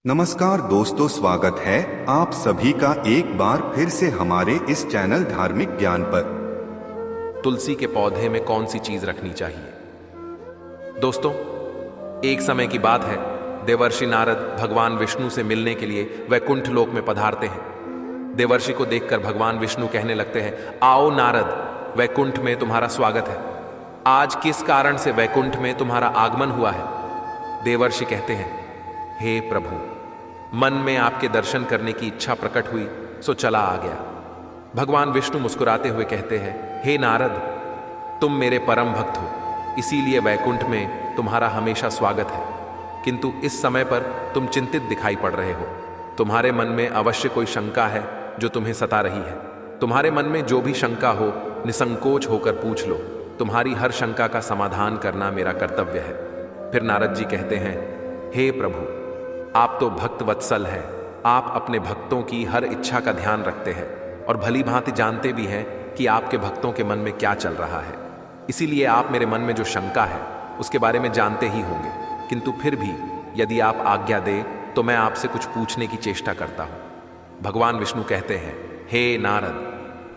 नमस्कार दोस्तों, स्वागत है आप सभी का एक बार फिर से हमारे इस चैनल धार्मिक ज्ञान पर। तुलसी के पौधे में कौन सी चीज रखनी चाहिए? दोस्तों, एक समय की बात है, देवर्षि नारद भगवान विष्णु से मिलने के लिए वैकुंठ लोक में पधारते हैं। देवर्षि को देखकर भगवान विष्णु कहने लगते हैं, आओ नारद, वैकुंठ में तुम्हारा स्वागत है। आज किस कारण से वैकुंठ में तुम्हारा आगमन हुआ है? देवर्षि कहते हैं, हे प्रभु, मन में आपके दर्शन करने की इच्छा प्रकट हुई, सो चला आ गया। भगवान विष्णु मुस्कुराते हुए कहते हैं, हे नारद, तुम मेरे परम भक्त हो, इसीलिए वैकुंठ में तुम्हारा हमेशा स्वागत है। किंतु इस समय पर तुम चिंतित दिखाई पड़ रहे हो। तुम्हारे मन में अवश्य कोई शंका है जो तुम्हें सता रही है। तुम्हारे मन में जो भी शंका हो, निसंकोच होकर पूछ लो। तुम्हारी हर शंका का समाधान करना मेरा कर्तव्य है। फिर नारद जी कहते हैं, हे प्रभु, आप तो भक्त वत्सल हैं। आप अपने भक्तों की हर इच्छा का ध्यान रखते हैं और भली भांति जानते भी हैं कि आपके भक्तों के मन में क्या चल रहा है। इसीलिए आप मेरे मन में जो शंका है उसके बारे में जानते ही होंगे। किंतु फिर भी यदि आप आज्ञा दें तो मैं आपसे कुछ पूछने की चेष्टा करता हूँ। भगवान विष्णु कहते हैं, हे नारद,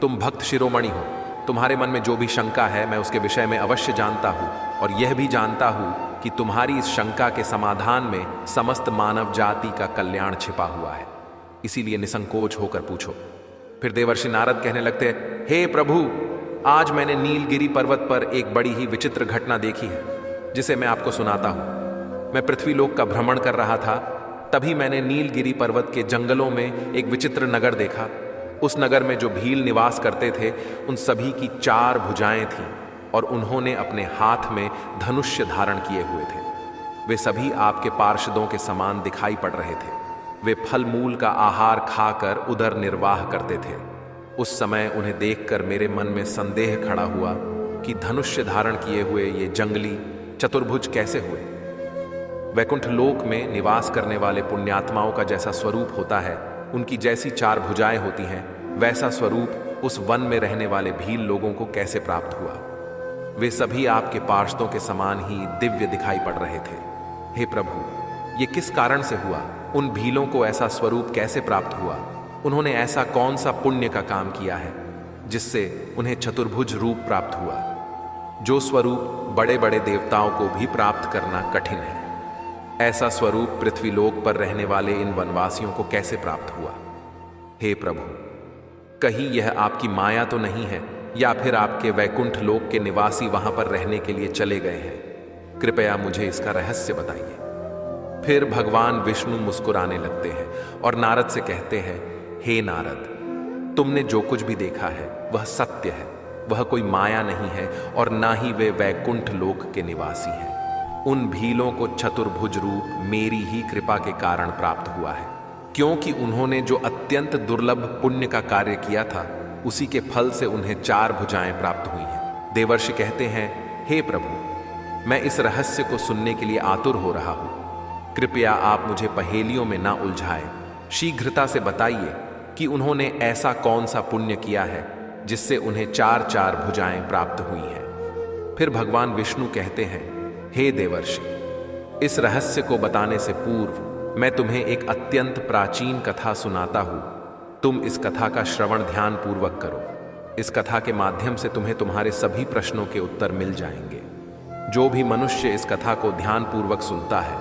तुम भक्त शिरोमणि हो। तुम्हारे मन में जो भी शंका है मैं उसके विषय में अवश्य जानता हूँ और यह भी जानता हूँ कि तुम्हारी इस शंका के समाधान में समस्त मानव जाति का कल्याण छिपा हुआ है। इसीलिए निसंकोच होकर पूछो। फिर देवर्षि नारद कहने लगते हैं, हे प्रभु, आज मैंने नीलगिरी पर्वत पर एक बड़ी ही विचित्र घटना देखी है, जिसे मैं आपको सुनाता हूँ। मैं पृथ्वीलोक का भ्रमण कर रहा था, तभी मैंने नीलगिरी पर्वत के जंगलों में एक विचित्र नगर देखा। उस नगर में जो भील निवास करते थे, उन सभी की 4 भुजाएं थीं और उन्होंने अपने हाथ में धनुष्य धारण किए हुए थे। वे सभी आपके पार्षदों के समान दिखाई पड़ रहे थे। वे फल मूल का आहार खाकर उदर निर्वाह करते थे। उस समय उन्हें देखकर मेरे मन में संदेह खड़ा हुआ कि धनुष्य धारण किए हुए ये जंगली चतुर्भुज कैसे हुए। वैकुंठ लोक में निवास करने वाले पुण्यात्माओं का जैसा स्वरूप होता है, उनकी जैसी 4 भुजाएं होती हैं, वैसा स्वरूप उस वन में रहने वाले भील लोगों को कैसे प्राप्त हुआ? वे सभी आपके पार्षदों के समान ही दिव्य दिखाई पड़ रहे थे। हे प्रभु, ये किस कारण से हुआ? उन भीलों को ऐसा स्वरूप कैसे प्राप्त हुआ? उन्होंने ऐसा कौन सा पुण्य का काम किया है जिससे उन्हें चतुर्भुज रूप प्राप्त हुआ, जो स्वरूप बड़े बड़े देवताओं को भी प्राप्त करना कठिन है? ऐसा स्वरूप पृथ्वीलोक पर रहने वाले इन वनवासियों को कैसे प्राप्त हुआ? हे प्रभु, कहीं यह आपकी माया तो नहीं है, या फिर आपके वैकुंठ लोक के निवासी वहां पर रहने के लिए चले गए हैं? कृपया मुझे इसका रहस्य बताइए। फिर भगवान विष्णु मुस्कुराने लगते हैं और नारद से कहते हैं, हे नारद, तुमने जो कुछ भी देखा है वह सत्य है। वह कोई माया नहीं है और ना ही वे वैकुंठ लोक के निवासी हैं। उन भीलों को चतुर्भुज रूप मेरी ही कृपा के कारण प्राप्त हुआ है, क्योंकि उन्होंने जो अत्यंत दुर्लभ पुण्य का कार्य किया था, उसी के फल से उन्हें 4 भुजाएं प्राप्त हुई हैं। देवर्षि कहते हैं, हे प्रभु, मैं इस रहस्य को सुनने के लिए आतुर हो रहा हूं। कृपया आप मुझे पहेलियों में ना उलझाएं। शीघ्रता से बताइए कि उन्होंने ऐसा कौन सा पुण्य किया है जिससे उन्हें 4 भुजाएं प्राप्त हुई हैं। फिर भगवान विष्णु कहते हैं, हे देवर्षि, इस रहस्य को बताने से पूर्व मैं तुम्हें एक अत्यंत प्राचीन कथा सुनाता हूं। तुम इस कथा का श्रवण ध्यान पूर्वक करो। इस कथा के माध्यम से तुम्हें तुम्हारे सभी प्रश्नों के उत्तर मिल जाएंगे। जो भी मनुष्य इस कथा को ध्यान पूर्वक सुनता है,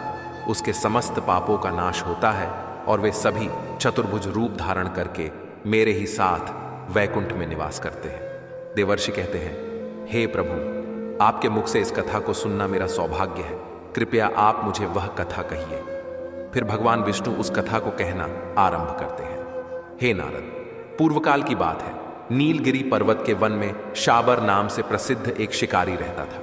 उसके समस्त पापों का नाश होता है और वे सभी चतुर्भुज रूप धारण करके मेरे ही साथ वैकुंठ में निवास करते हैं। देवर्षि कहते हैं, हे प्रभु, आपके मुख से इस कथा को सुनना मेरा सौभाग्य है। कृपया आप मुझे वह कथा कहिए। फिर भगवान विष्णु उस कथा को कहना आरंभ करते हैं। हे नारद, पूर्वकाल की बात है। नीलगिरी पर्वत के वन में शाबर नाम से प्रसिद्ध एक शिकारी रहता था।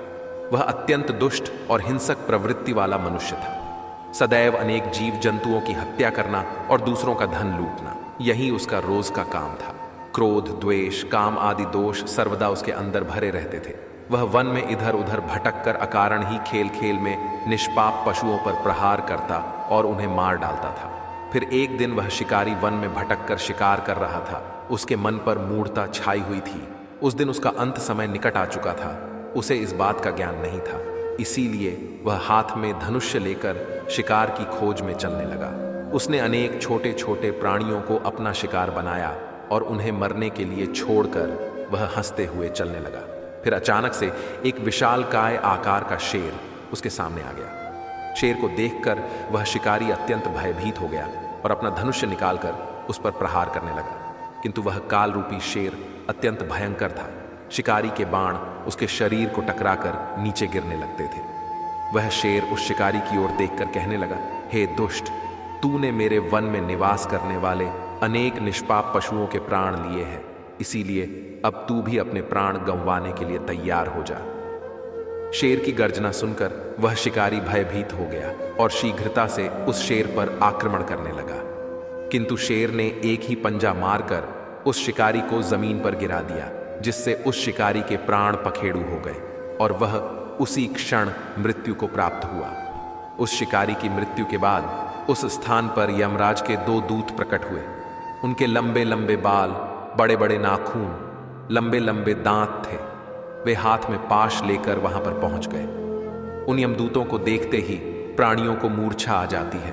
वह अत्यंत दुष्ट और हिंसक प्रवृत्ति वाला मनुष्य था। सदैव अनेक जीव जंतुओं की हत्या करना और दूसरों का धन लूटना, यही उसका रोज का काम था। क्रोध, द्वेष, काम आदि दोष सर्वदा उसके अंदर भरे रहते थे। वह वन में इधर उधर भटक कर अकारण ही खेल खेल में निष्पाप पशुओं पर प्रहार करता और उन्हें मार डालता था। फिर एक दिन वह शिकारी वन में भटक कर शिकार कर रहा था। उसके मन पर मूढ़ता छाई हुई थी। उस दिन उसका अंत समय निकट आ चुका था। उसे इस बात का ज्ञान नहीं था, इसीलिए वह हाथ में धनुष्य लेकर शिकार की खोज में चलने लगा। उसने अनेक छोटे छोटे प्राणियों को अपना शिकार बनाया और उन्हें मरने के लिए छोड़कर वह हंसते हुए चलने लगा। फिर अचानक से एक विशालकाय आकार का शेर उसके सामने आ गया। शेर को देखकर वह शिकारी अत्यंत भयभीत हो गया और अपना धनुष्य निकालकर उस पर प्रहार करने लगा, किंतु वह काल रूपी शेर अत्यंत भयंकर था। शिकारी के बाण उसके शरीर को टकराकर नीचे गिरने लगते थे। वह शेर उस शिकारी की ओर देखकर कहने लगा, हे दुष्ट, तूने मेरे वन में निवास करने वाले अनेक निष्पाप पशुओं के प्राण लिए हैं, इसीलिए अब तू भी अपने प्राण गंवाने के लिए तैयार हो जा। शेर की गर्जना सुनकर वह शिकारी भयभीत हो गया और शीघ्रता से उस शेर पर आक्रमण करने लगा, किंतु शेर ने एक ही पंजा मारकर उस शिकारी को जमीन पर गिरा दिया, जिससे उस शिकारी के प्राण पखेड़ू हो गए और वह उसी क्षण मृत्यु को प्राप्त हुआ। उस शिकारी की मृत्यु के बाद उस स्थान पर यमराज के 2 दूत प्रकट हुए। उनके लंबे लंबे बाल, बड़े बड़े नाखून, लंबे लंबे दांत थे। वे हाथ में पाश लेकर वहां पर पहुंच गए। उन यमदूतों को देखते ही प्राणियों को मूर्छा आ जाती है।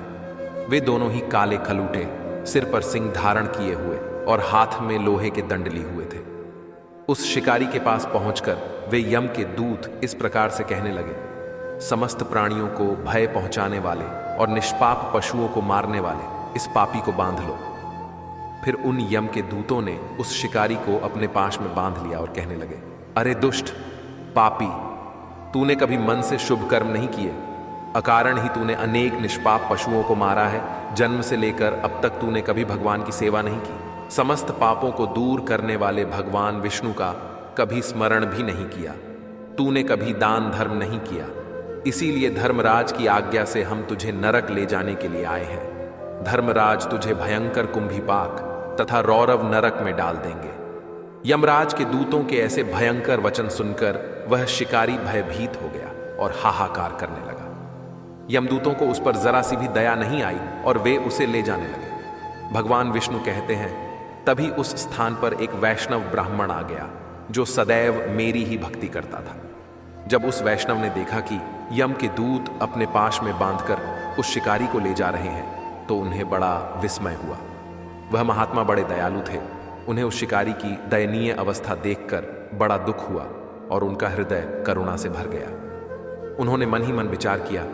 वे दोनों ही काले खलूटे, सिर पर सिंह धारण किए हुए और हाथ में लोहे के दंड लिए हुए थे। उस शिकारी के पास पहुंचकर वे यम के दूत इस प्रकार से कहने लगे, समस्त प्राणियों को भय पहुंचाने वाले और निष्पाप पशुओं को मारने वाले इस पापी को बांध लो। फिर उन यम के दूतों ने उस शिकारी को अपने पाश में बांध लिया और कहने लगे, अरे दुष्ट, पापी, तूने कभी मन से शुभ कर्म नहीं किए। अकारण ही तूने अनेक निष्पाप पशुओं को मारा है। जन्म से लेकर अब तक तूने कभी भगवान की सेवा नहीं की। समस्त पापों को दूर करने वाले भगवान विष्णु का कभी स्मरण भी नहीं किया। तूने कभी दान धर्म नहीं किया, इसीलिए धर्मराज की आज्ञा से हम तुझे नरक ले जाने के लिए आए हैं। धर्मराज तुझे भयंकर कुंभीपाक तथा रौरव नरक में डाल देंगे। यमराज के दूतों के ऐसे भयंकर वचन सुनकर वह शिकारी भयभीत हो गया और हाहाकार करने लगा। यमदूतों को उस पर जरा सी भी दया नहीं आई और वे उसे ले जाने लगे। भगवान विष्णु कहते हैं, तभी उस स्थान पर एक वैष्णव ब्राह्मण आ गया जो सदैव मेरी ही भक्ति करता था। जब उस वैष्णव ने देखा कि यम के दूत अपने पाश में बांधकर उस शिकारी को ले जा रहे हैं, तो उन्हें बड़ा विस्मय हुआ। वह महात्मा बड़े दयालु थे। उन्हें उस शिकारी की दयनीय अवस्था देखकर बड़ा दुख हुआ और उनका हृदय करुणा से भर गया। उन्होंने मन ही मन विचार किया,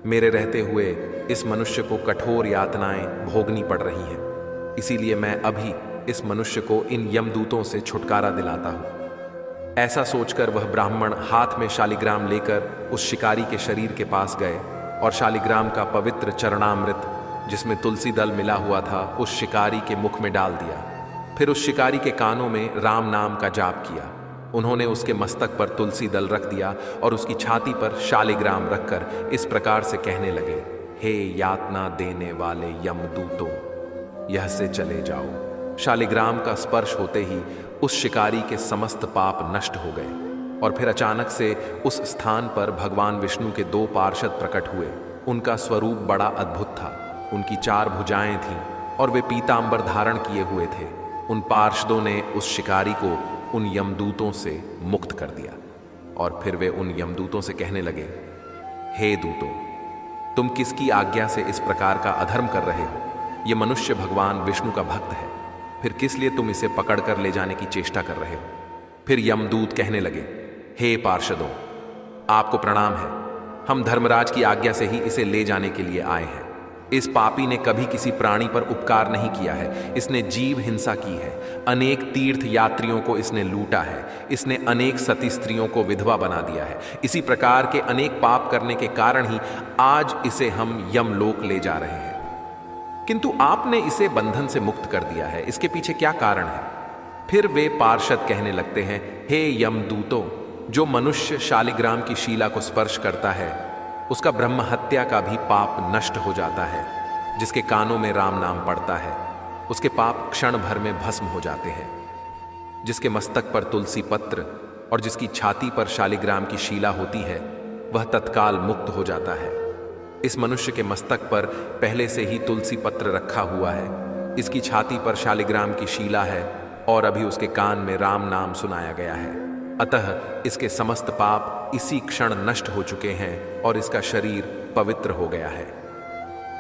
मेरे रहते हुए इस मनुष्य को कठोर यातनाएं भोगनी पड़ रही हैं, इसीलिए मैं अभी इस मनुष्य को इन यमदूतों से छुटकारा दिलाता हूं। ऐसा सोचकर वह ब्राह्मण हाथ में शालिग्राम लेकर उस शिकारी के शरीर के पास गए और शालिग्राम का पवित्र चरणामृत, जिसमें तुलसी दल मिला हुआ था, उस शिकारी के मुख में डाल दिया। फिर उस शिकारी के कानों में राम नाम का जाप किया। उन्होंने उसके मस्तक पर तुलसी दल रख दिया और उसकी छाती पर शालिग्राम रखकर इस प्रकार से कहने लगे, हे यातना देने वाले यमदूतों, यह से चले जाओ। शालिग्राम का स्पर्श होते ही उस शिकारी के समस्त पाप नष्ट हो गए और फिर अचानक से उस स्थान पर भगवान विष्णु के 2 पार्षद प्रकट हुए। उनका स्वरूप बड़ा अद्भुत था। उनकी 4 भुजाएं थीं और वे पीतांबर धारण किए हुए थे। उन पार्षदों ने उस शिकारी को उन यमदूतों से मुक्त कर दिया और फिर वे उन यमदूतों से कहने लगे, हे दूतों, तुम किसकी आज्ञा से इस प्रकार का अधर्म कर रहे हो? ये मनुष्य भगवान विष्णु का भक्त है, फिर किस लिए तुम इसे पकड़कर ले जाने की चेष्टा कर रहे हो? फिर यमदूत कहने लगे, हे पार्षदों, आपको प्रणाम है। हम धर्मराज की आज्ञा से ही इसे ले जाने के लिए आए हैं। इस पापी ने कभी किसी प्राणी पर उपकार नहीं किया है। इसने जीव हिंसा की है। अनेक तीर्थ यात्रियों को इसने लूटा है। इसने अनेक सती स्त्रियों को विधवा बना दिया है। इसी प्रकार के अनेक पाप करने के कारण ही आज इसे हम यमलोक ले जा रहे हैं, किंतु आपने इसे बंधन से मुक्त कर दिया है। इसके पीछे क्या कारण है? फिर वे पार्षद कहने लगते हैं, हे यमदूतों, जो मनुष्य शालिग्राम की शिला को स्पर्श करता है, उसका ब्रह्म हत्या का भी पाप नष्ट हो जाता है। जिसके कानों में राम नाम पड़ता है, उसके पाप क्षण भर में भस्म हो जाते हैं। जिसके मस्तक पर तुलसी पत्र और जिसकी छाती पर शालिग्राम की शिला होती है, वह तत्काल मुक्त हो जाता है। इस मनुष्य के मस्तक पर पहले से ही तुलसी पत्र रखा हुआ है। इसकी छाती पर शालिग्राम की शिला है और अभी उसके कान में राम नाम सुनाया गया है। अतः इसके समस्त पाप इसी क्षण नष्ट हो चुके हैं और इसका शरीर पवित्र हो गया है।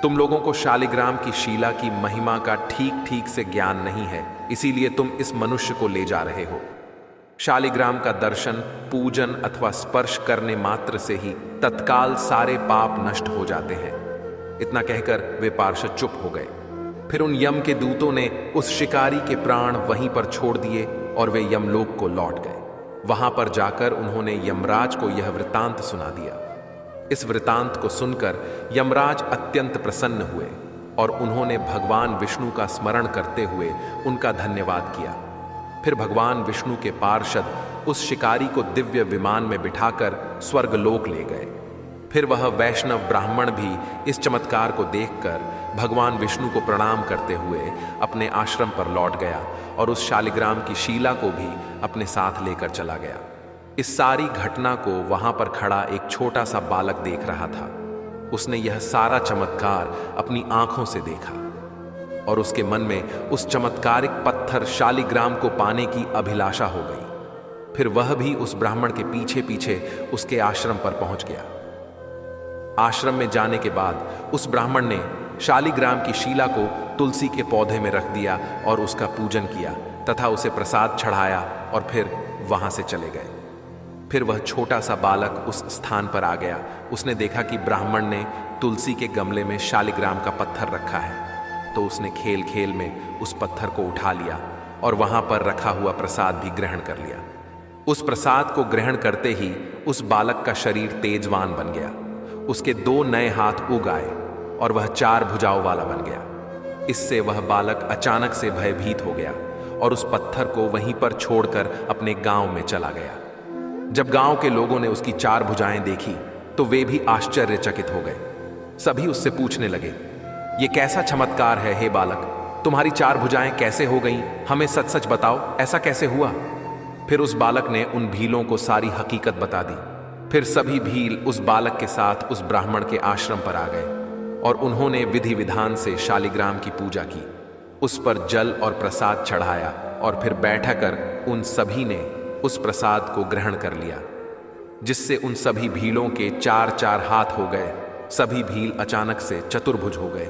तुम लोगों को शालिग्राम की शिला की महिमा का ठीक ठीक से ज्ञान नहीं है, इसीलिए तुम इस मनुष्य को ले जा रहे हो। शालिग्राम का दर्शन, पूजन अथवा स्पर्श करने मात्र से ही तत्काल सारे पाप नष्ट हो जाते हैं। इतना कहकर वे पार्षद चुप हो गए। फिर उन यम के दूतों ने उस शिकारी के प्राण वहीं पर छोड़ दिए और वे यमलोक को लौट गए। वहां पर जाकर उन्होंने यमराज को यह वृतांत सुना दिया। इस वृतांत को सुनकर यमराज अत्यंत प्रसन्न हुए और उन्होंने भगवान विष्णु का स्मरण करते हुए उनका धन्यवाद किया। फिर भगवान विष्णु के पार्षद उस शिकारी को दिव्य विमान में बिठाकर स्वर्गलोक ले गए। फिर वह वैष्णव ब्राह्मण भी इस चमत्कार को देखकर भगवान विष्णु को प्रणाम करते हुए अपने आश्रम पर लौट गया और उस शालिग्राम की शिला को भी अपने साथ लेकर चला गया। इस सारी घटना को वहां पर खड़ा एक छोटा सा बालक देख रहा था। उसने यह सारा चमत्कार अपनी आंखों से देखा और उसके मन में उस चमत्कारिक पत्थर शालिग्राम को पाने की अभिलाषा हो गई। फिर वह भी उस ब्राह्मण के पीछे पीछे उसके आश्रम पर पहुंच गया। आश्रम में जाने के बाद उस ब्राह्मण ने शालिग्राम की शिला को तुलसी के पौधे में रख दिया और उसका पूजन किया तथा उसे प्रसाद चढ़ाया और फिर वहां से चले गए। फिर वह छोटा सा बालक उस स्थान पर आ गया। उसने देखा कि ब्राह्मण ने तुलसी के गमले में शालिग्राम का पत्थर रखा है, तो उसने खेल खेल में उस पत्थर को उठा लिया और वहां पर रखा हुआ प्रसाद भी ग्रहण कर लिया। उस प्रसाद को ग्रहण करते ही उस बालक का शरीर तेजवान बन गया। उसके 2 नए हाथ उग आए और वह 4 भुजाओं वाला बन गया। इससे वह बालक अचानक से भयभीत हो गया और उस पत्थर को वहीं पर छोड़कर अपने गांव में चला गया। जब गांव के लोगों ने उसकी 4 भुजाएं देखी तो वे भी आश्चर्यचकित हो गए। सभी उससे पूछने लगे, ये कैसा चमत्कार है हे बालक, तुम्हारी 4 भुजाएं कैसे हो गईं? हमें सच सच बताओ, ऐसा कैसे हुआ? फिर उस बालक ने उन भीलों को सारी हकीकत बता दी। फिर सभी भील उस बालक के साथ उस ब्राह्मण के आश्रम पर आ गए और उन्होंने विधि विधान से शालिग्राम की पूजा की, उस पर जल और प्रसाद चढ़ाया और फिर बैठकर उन सभी ने उस प्रसाद को ग्रहण कर लिया, जिससे उन सभी भीलों के 4-4 हाथ हो गए। सभी भील अचानक से चतुर्भुज हो गए।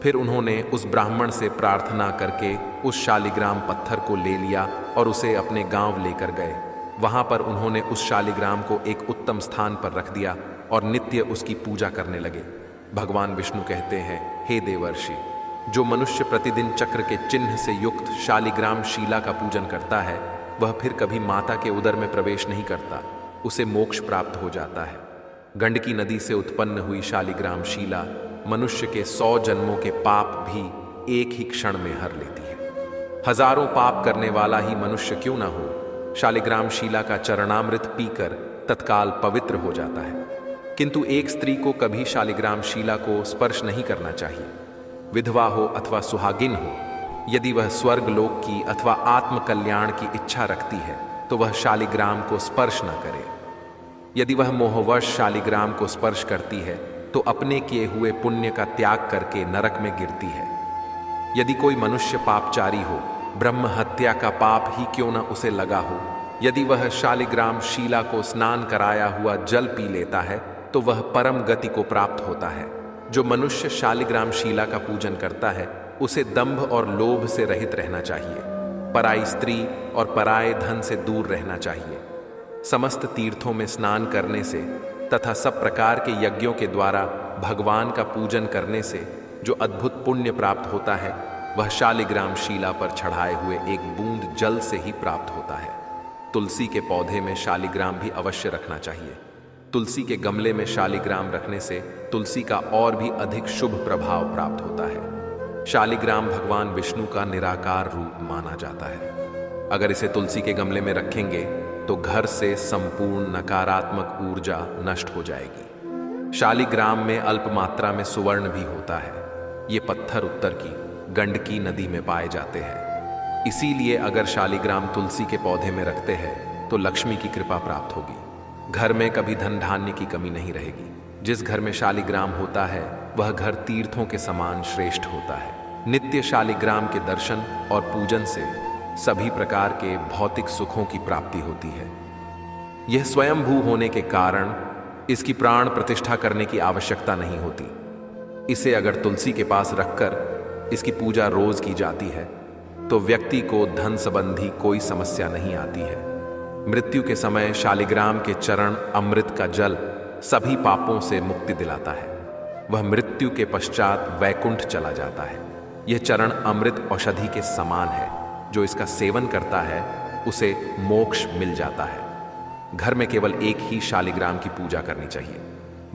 फिर उन्होंने उस ब्राह्मण से प्रार्थना करके उस शालिग्राम पत्थर को ले लिया और उसे अपने गांव लेकर गए। वहां पर उन्होंने उस शालिग्राम को एक उत्तम स्थान पर रख दिया और नित्य उसकी पूजा करने लगे। भगवान विष्णु कहते हैं, हे देवर्षि, जो मनुष्य प्रतिदिन चक्र के चिन्ह से युक्त शालिग्राम शिला का पूजन करता है, वह फिर कभी माता के उदर में प्रवेश नहीं करता, उसे मोक्ष प्राप्त हो जाता है। गंडकी नदी से उत्पन्न हुई शालिग्राम शिला मनुष्य के 100 जन्मों के पाप भी एक ही क्षण में हर लेती है। हजारों पाप करने वाला ही मनुष्य क्यों ना हो, शालिग्राम शिला का चरणामृत पीकर तत्काल पवित्र हो जाता है। किंतु एक स्त्री को कभी शालिग्राम शिला को स्पर्श नहीं करना चाहिए। विधवा हो अथवा सुहागिन हो, यदि वह स्वर्ग लोक की अथवा आत्म कल्याण की इच्छा रखती है तो वह शालिग्राम को स्पर्श न करे। यदि वह मोहवश शालिग्राम को स्पर्श करती है तो अपने किए हुए पुण्य का त्याग करके नरक में गिरती है। यदि कोई मनुष्य पापचारी हो, ब्रह्म हत्या का पाप ही क्यों न उसे लगा हो, यदि वह शालिग्राम शिला को स्नान कराया हुआ जल पी लेता है तो वह परम गति को प्राप्त होता है। जो मनुष्य शालिग्राम शिला का पूजन करता है उसे दंभ और लोभ से रहित रहना चाहिए, पराई स्त्री और पराये धन से दूर रहना चाहिए। समस्त तीर्थों में स्नान करने से तथा सब प्रकार के यज्ञों के द्वारा भगवान का पूजन करने से जो अद्भुत पुण्य प्राप्त होता है, वह शालिग्राम शिला पर चढ़ाए हुए एक बूंद जल से ही प्राप्त होता है। तुलसी के पौधे में शालिग्राम भी अवश्य रखना चाहिए। तुलसी के गमले में शालिग्राम रखने से तुलसी का और भी अधिक शुभ प्रभाव प्राप्त होता है। शालिग्राम भगवान विष्णु का निराकार रूप माना जाता है। अगर इसे तुलसी के गमले में रखेंगे तो घर से संपूर्ण नकारात्मक ऊर्जा नष्ट हो जाएगी। शालिग्राम में अल्प मात्रा में सुवर्ण भी होता है। ये पत्थर उत्तर की गंडकी नदी में पाए जाते हैं। इसीलिए अगर शालिग्राम तुलसी के पौधे में रखते हैं तो लक्ष्मी की कृपा प्राप्त होगी। घर में कभी धन धान्य की कमी नहीं रहेगी। जिस घर में शालिग्राम होता है वह घर तीर्थों के समान श्रेष्ठ होता है। नित्य शालिग्राम के दर्शन और पूजन से सभी प्रकार के भौतिक सुखों की प्राप्ति होती है। यह स्वयंभू होने के कारण इसकी प्राण प्रतिष्ठा करने की आवश्यकता नहीं होती। इसे अगर तुलसी के पास रखकर इसकी पूजा रोज की जाती है तो व्यक्ति को धन संबंधी कोई समस्या नहीं आती है। मृत्यु के समय शालिग्राम के चरण अमृत का जल सभी पापों से मुक्ति दिलाता है। वह मृत्यु के पश्चात वैकुंठ चला जाता है। यह चरण अमृत औषधि के समान है। जो इसका सेवन करता है उसे मोक्ष मिल जाता है। घर में केवल एक ही शालिग्राम की पूजा करनी चाहिए।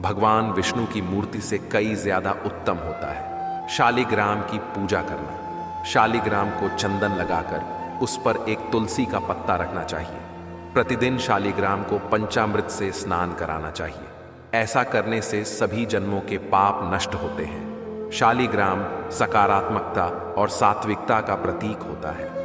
भगवान विष्णु की मूर्ति से कई ज्यादा उत्तम होता है शालिग्राम की पूजा करना। शालिग्राम को चंदन लगाकर उस पर एक तुलसी का पत्ता रखना चाहिए। प्रतिदिन शालिग्राम को पंचामृत से स्नान कराना चाहिए। ऐसा करने से सभी जन्मों के पाप नष्ट होते हैं। शालिग्राम सकारात्मकता और सात्विकता का प्रतीक होता है।